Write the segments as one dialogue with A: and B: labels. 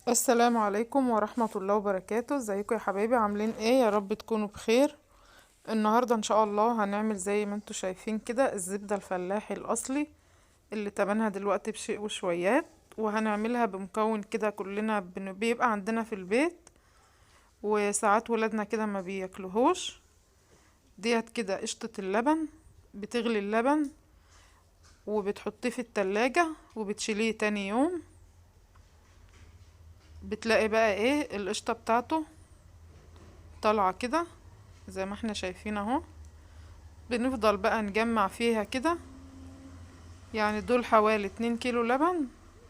A: السلام عليكم ورحمة الله وبركاته. ازيكم يا حبايبي؟ عاملين ايه؟ يا رب تكونوا بخير. النهاردة ان شاء الله هنعمل زي ما انتوا شايفين كده الزبدة الفلاحي الاصلي اللي تمنها دلوقتي بشيء وشويات، وهنعملها بمكون كده كلنا بيبقى عندنا في البيت، وساعات ولادنا كده ما بياكلوهوش. ديت كده قشطة اللبن. بتغلي اللبن وبتحطيه في التلاجة وبتشيليه تاني يوم، بتلاقي بقى ايه القشطة بتاعته طالعة كده زي ما احنا شايفين اهو. بنفضل بقى نجمع فيها كده، يعني دول حوالي 2 كيلو لبن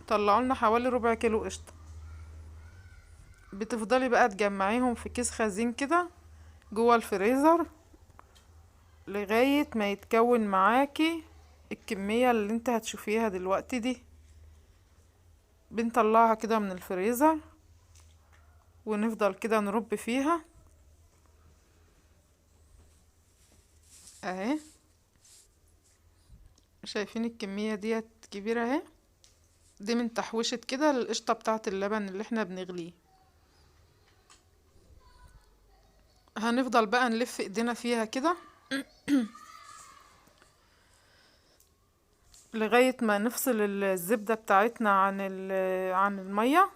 A: طلعوا لنا حوالي ربع كيلو قشطة. بتفضلي بقى تجمعيهم في كيس خزين كده جوه الفريزر لغاية ما يتكون معاكي الكمية اللي انت هتشوفيها دلوقتي دي. بنطلعها كده من الفريزر ونفضل كده نرب فيها اهي. شايفين الكمية ديت كبيرة اهي. دي من تحويشة كده القشطة بتاعة اللبن اللي احنا بنغليه. هنفضل بقى نلف ايدينا فيها كده لغاية ما نفصل الزبدة بتاعتنا عن المية.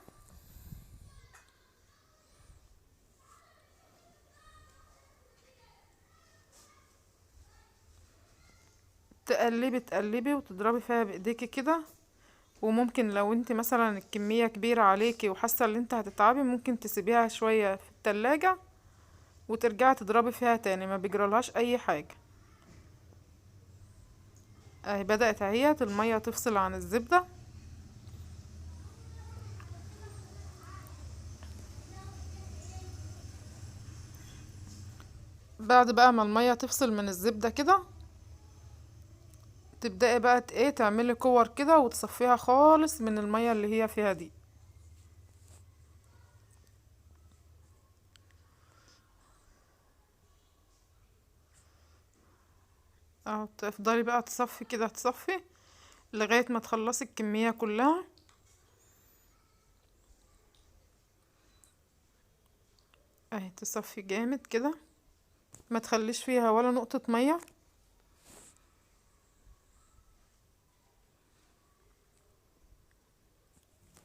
A: تقلبي وتضربي فيها بايديكي كده. وممكن لو انت مثلا الكمية كبيرة عليكي وحاسة ان انت هتتعبي، ممكن تسيبيها شوية في التلاجة وترجعي تضربي فيها تاني، ما بيجرالهاش اي حاجة. اهي بدأت اهيت المية تفصل عن الزبدة. بعد بقى ما المية تفصل من الزبدة كده، تبدأي بقى ايه تعملي كور كده وتصفيها خالص من المية اللي هي فيها دي. اهو تفضلي بقى تصفي كده تصفي لغاية ما تخلصي الكمية كلها. اهي تصفي جامد كده، ما تخليش فيها ولا نقطة مية.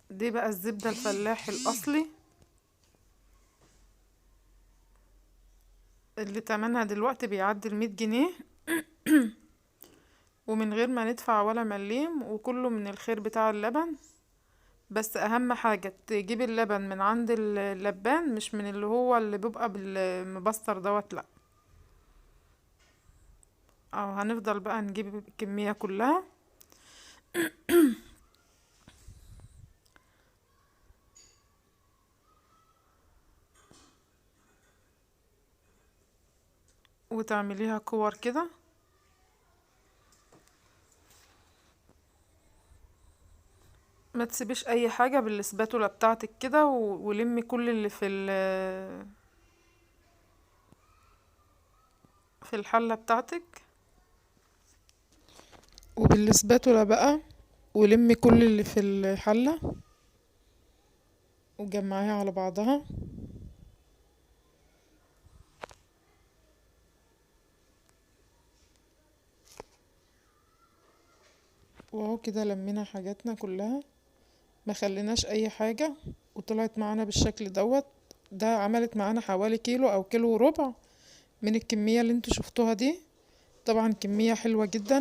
A: دي بقى الزبدة الفلاحي الأصلي اللي تمنها دلوقتي بيعدي 100 جنيه ومن غير ما ندفع ولا مليم، وكله من الخير بتاع اللبن. بس أهم حاجة تجيب اللبن من عند اللبان، مش من اللي هو اللي بيبقى بالمبستر دوت، لأ. أو هنفضل بقى نجيب الكمية كلها وتعمليها كور كده. ما تسيبيش اي حاجة بالسباتولا بتاعتك كده ولمي كل اللي في الحلة بتاعتك، وبالسباتولا بقى ولمي كل اللي في الحلة وجمعيها على بعضها. وهو كده لمينا حاجاتنا كلها، ما خليناش اي حاجة، وطلعت معانا بالشكل دوت. ده عملت معانا حوالي كيلو او كيلو وربع من الكمية اللي انتوا شفتوها دي. طبعا كمية حلوة جدا.